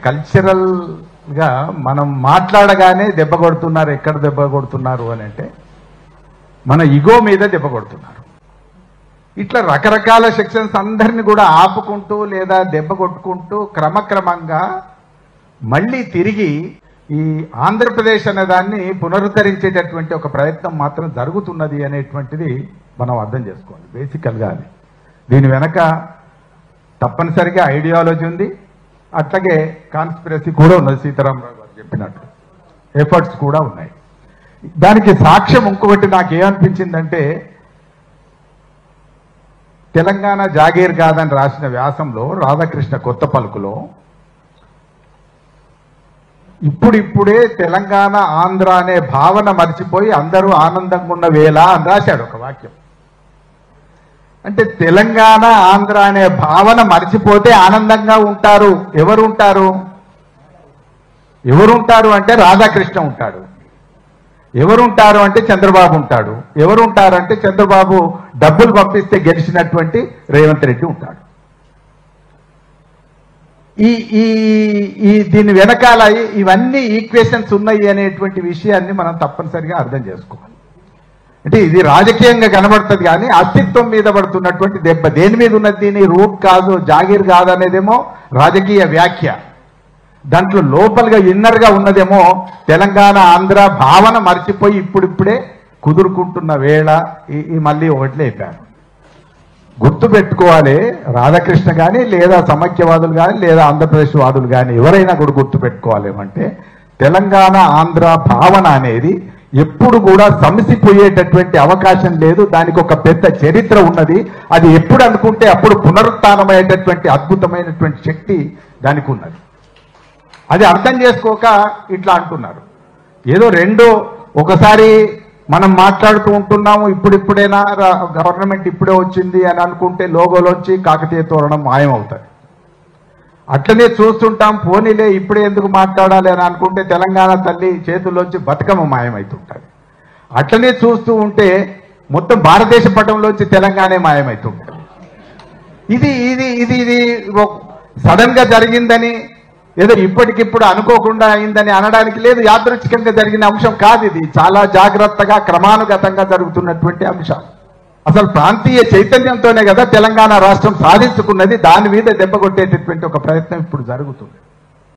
Cultural గా మనం మాట్లాడగానే దెబ్బ కొడుతున్నారు. ఎక్కడ దెబ్బ కొడుతున్నారు అని అంటే మన ఇగో మీద దెబ్బ కొడుతున్నారు. ఇట్లా రకరకాల సెక్షన్స్ అందరిని కూడా ఆపుకుంటూ లేదా దెబ్బ కొట్టుకుంటూ క్రమక్రమంగా మళ్ళీ తిరిగి ఈ ఆంధ్రప్రదేశ్ అనే దాన్ని పునరుద్ధరించేటటువంటి ఒక ప్రయత్నం మాత్రం జరుగుతున్నది అనేటువంటిది మనం అర్థం చేసుకోవాలి. బేసికల్గా అది దీని వెనక తప్పనిసరిగా ఐడియాలజీ ఉంది, అట్లాగే కాన్స్పిరసీ కూడా ఉన్నది. సీతారామరావు గారు చెప్పినట్టు ఎఫర్ట్స్ కూడా ఉన్నాయి. దానికి సాక్ష్యం ఇంకొకటి నాకు ఏమనిపించిందంటే, తెలంగాణ జాగీర్ కాదని రాసిన వ్యాసంలో రాధాకృష్ణ కొత్త పలుకులో ఇప్పుడిప్పుడే తెలంగాణ ఆంధ్ర అనే భావన మర్చిపోయి అందరూ ఆనందంగా ఉన్న వేళ అని రాశాడు ఒక వాక్యం. అంటే తెలంగాణ ఆంధ్ర అనే భావన మర్చిపోతే ఆనందంగా ఉంటారు. ఎవరుంటారు అంటే రాధాకృష్ణ ఉంటాడు. ఎవరుంటారు అంటే చంద్రబాబు ఉంటాడు. ఎవరుంటారు అంటే చంద్రబాబు డబ్బులు పంపిస్తే గెలిచినటువంటి రేవంత్ రెడ్డి ఉంటాడు. ఈ దీని వెనకాల ఇవన్నీ ఈక్వేషన్స్ ఉన్నాయి అనేటువంటి విషయాన్ని మనం తప్పనిసరిగా అర్థం చేసుకోవాలి. అంటే ఇది రాజకీయంగా కనబడుతుంది కానీ అస్తిత్వం మీద పడుతున్నటువంటి దెబ్బ దేని మీద ఉన్నది? దీని రూట్ కాదు, జాగీర్ కాదు అనేదేమో రాజకీయ వ్యాఖ్య. దాంట్లో లోపలగా ఇన్నర్గా ఉన్నదేమో తెలంగాణ ఆంధ్ర భావన మర్చిపోయి ఇప్పుడిప్పుడే కుదురుకుంటున్న వేళ ఈ మళ్ళీ ఒకటి లేపారు. గుర్తు పెట్టుకోవాలి, రాధాకృష్ణ కానీ లేదా సమైక్యవాదులు కానీ లేదా ఆంధ్రప్రదేశ్ వాదులు కానీ ఎవరైనా కూడా గుర్తు పెట్టుకోవాలి ఏమంటే, తెలంగాణ ఆంధ్ర భావన అనేది ఎప్పుడు కూడా సమసిపోయేటటువంటి అవకాశం లేదు. దానికి ఒక పెద్ద చరిత్ర ఉన్నది. అది ఎప్పుడు అనుకుంటే అప్పుడు పునరుత్థానమయ్యేటటువంటి అద్భుతమైనటువంటి శక్తి దానికి ఉన్నది. అది అర్థం చేసుకోక ఇట్లా అంటున్నారు. ఏదో రెండో ఒకసారి మనం మాట్లాడుతూ ఉంటున్నాము, ఇప్పుడిప్పుడైనా గవర్నమెంట్ ఇప్పుడే వచ్చింది అని అనుకుంటే లోగోలోంచి కాకతీయ తోరణం మాయమవుతుంది. అట్లనే చూస్తుంటాం, పోనీలే ఇప్పుడే ఎందుకు మాట్లాడాలి అని అనుకుంటే తెలంగాణ తల్లి చేతుల్లోంచి బతుకమ్మ మాయమవుతుంటుంది. అట్లనే చూస్తూ ఉంటే మొత్తం భారతదేశ పటంలోంచి తెలంగాణ మాయమవుతుంటుంది. ఇది ఇది ఇది ఇది సడన్ గా జరిగిందని ఏదో ఇప్పటికిప్పుడు అనుకోకుండా అయిందని అనడానికి లేదు. యాదృచ్ఛికంగా జరిగిన అంశం కాదు. ఇది చాలా జాగ్రత్తగా క్రమానుగతంగా జరుగుతున్నటువంటి అంశం. అసలు ప్రాంతీయ చైతన్యంతోనే కదా తెలంగాణ రాష్ట్రం సాధించుకున్నది. దాని మీద దెబ్బ కొట్టేటటువంటి ఒక ప్రయత్నం ఇప్పుడు జరుగుతుంది.